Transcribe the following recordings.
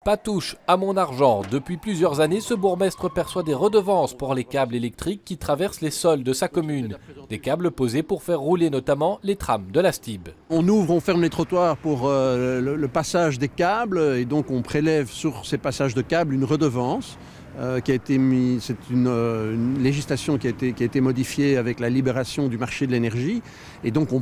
Pas touche à mon argent. Depuis plusieurs années, ce bourgmestre perçoit des redevances pour les câbles électriques qui traversent les sols de sa commune. Des câbles posés pour faire rouler notamment les trams de la STIB. On ferme les trottoirs pour le passage des câbles et donc on prélève sur ces passages de câbles une redevance qui a été mise. C'est une législation qui a été modifiée avec la libération du marché de l'énergie et donc on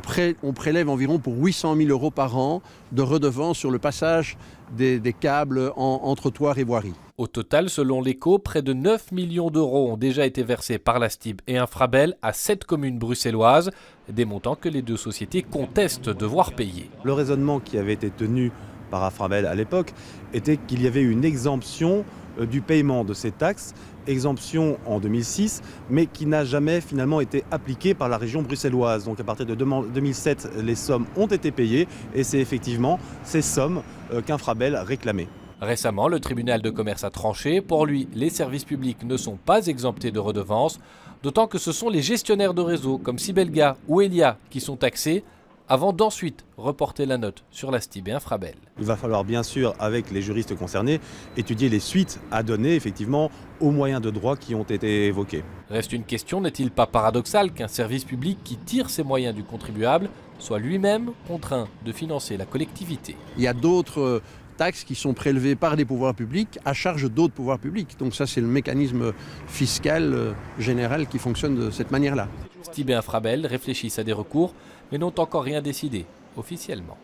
prélève environ pour 800 000 € par an de redevance sur le passage des câbles en trottoir et voirie. Au total, selon l'Écho, près de 9 millions d'euros ont déjà été versés par la STIB et Infrabel à 7 communes bruxelloises, des montants que les deux sociétés contestent devoir payer. Le raisonnement qui avait été tenu par Infrabel à l'époque était qu'il y avait une exemption du paiement de ces taxes, exemption en 2006, mais qui n'a jamais finalement été appliquée par la région bruxelloise. Donc à partir de 2007, les sommes ont été payées et c'est effectivement ces sommes qu'Infrabel réclamait. Récemment, le tribunal de commerce a tranché. Pour lui, les services publics ne sont pas exemptés de redevances, d'autant que ce sont les gestionnaires de réseau comme Sibelga ou Elia qui sont taxés, avant d'ensuite reporter la note sur la STIB et Infrabel. Il va falloir bien sûr, avec les juristes concernés, étudier les suites à donner effectivement aux moyens de droit qui ont été évoqués. Reste une question, n'est-il pas paradoxal qu'un service public qui tire ses moyens du contribuable soit lui-même contraint de financer la collectivité? Il y a d'autres taxes qui sont prélevées par les pouvoirs publics à charge d'autres pouvoirs publics. Donc ça, c'est le mécanisme fiscal général qui fonctionne de cette manière-là. STIB et Infrabel réfléchissent à des recours, mais n'ont encore rien décidé officiellement.